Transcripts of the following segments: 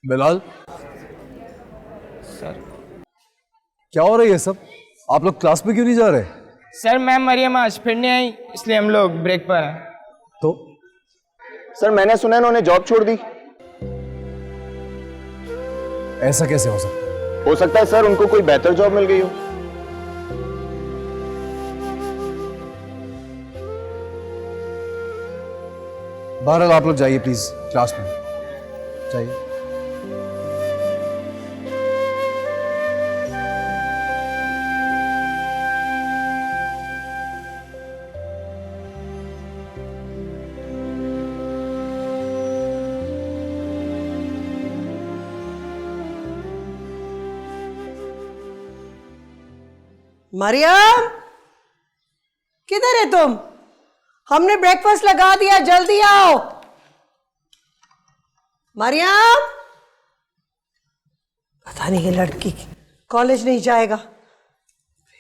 Bilal, sir क्या हो रहा है ये सब? आप लोग क्लास में क्यों नहीं जा रहे? सर मैम मरियम आज फिर नहीं आई, इसलिए हम लोग ब्रेक पर हैं। तो सर मैंने सुना इन्होंने जॉब छोड़ दी। ऐसा कैसे हो सकता है? हो सकता है सर उनको कोई बेहतर जॉब मिल गई हो। बहरहाल आप लोग जाइए प्लीज क्लास में जाइए। मरियम, किधर है तुम? हमने ब्रेकफास्ट लगा दिया, जल्दी आओ। मरियम, पता नहीं ये लड़की कॉलेज नहीं जाएगा,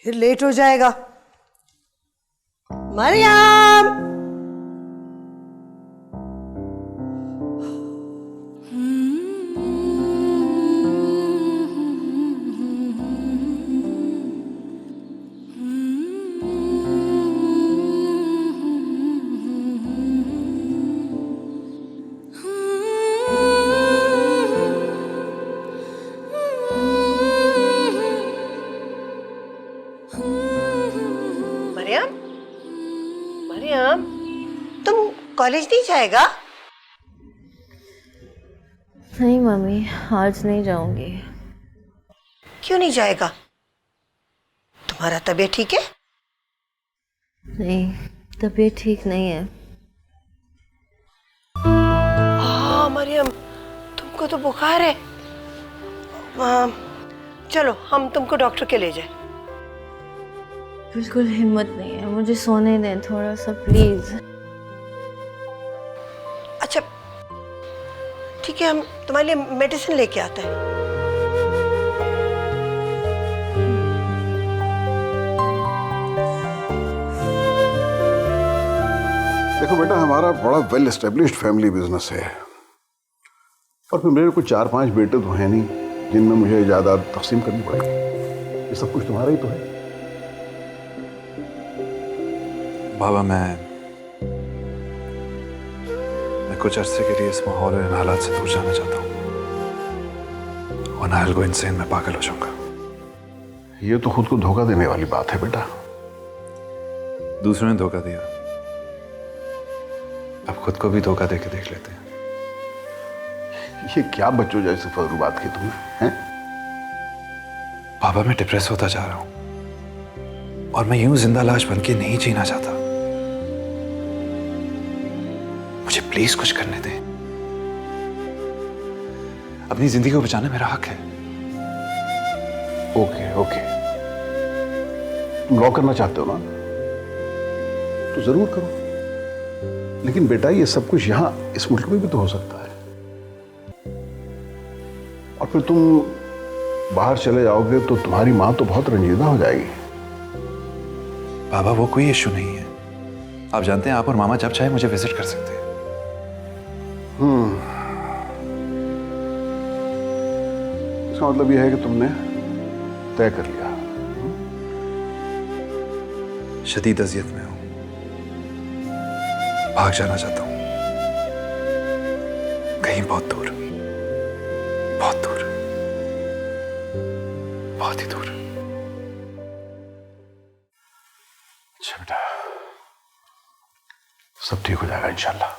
फिर लेट हो जाएगा। मरियम, मरियम, मरियम, तुम कॉलेज नहीं जाएगा? नहीं मम्मी, आज नहीं जाऊंगी। क्यों नहीं जाएगा? तुम्हारा तबीयत ठीक है? नहीं, तबीयत ठीक नहीं है। हाँ मरियम, तुमको तो बुखार है। चलो हम तुमको डॉक्टर के ले जाए। बिल्कुल हिम्मत नहीं है, मुझे सोने दें थोड़ा सा प्लीज। अच्छा ठीक है, हम तुम्हारे लिए मेडिसिन लेके आते हैं। देखो बेटा, हमारा बड़ा वेल एस्टेब्लिश्ड फैमिली बिजनेस है और फिर मेरे को 4-5 बेटे तो हैं नहीं जिनमें मुझे जायदाद तकसीम करनी पड़ेगी। ये सब कुछ तुम्हारा ही तो है। बाबा, मैं कुछ अरसे के लिए इस माहौल और इन हालात से दूर जाना चाहता हूँ, वरना आई विल गो इनसेन, मैं पागल हो जाऊंगा। ये तो खुद को धोखा देने वाली बात है बेटा। दूसरों ने धोखा दिया, अब खुद को भी धोखा देके देख लेते हैं। ये क्या बच्चों जैसी फालतू बात की तुमने, हैं? बाबा, मैं डिप्रेस होता जा रहा हूं और मैं यूं जिंदा लाश बन के नहीं जीना चाहता। मुझे प्लीज कुछ करने दें। अपनी जिंदगी को बचाना मेरा हक है। ओके ओके, तुम लॉ करना चाहते हो ना, तो जरूर करो, लेकिन बेटा ये सब कुछ यहां इस मुल्क में भी तो हो सकता है। और फिर तुम बाहर चले जाओगे तो तुम्हारी मां तो बहुत रंजीदा हो जाएगी। बाबा, वो कोई इश्यू नहीं है। आप जानते हैं, आप और मामा जब चाहे मुझे विजिट कर सकते हैं। इसका मतलब यह है कि तुमने तय कर लिया। शदीद अजियत में हूं, भाग जाना चाहता हूं कहीं बहुत दूर, बहुत दूर, बहुत ही दूर। अच्छा बेटा, सब ठीक हो जाएगा इंशाल्लाह।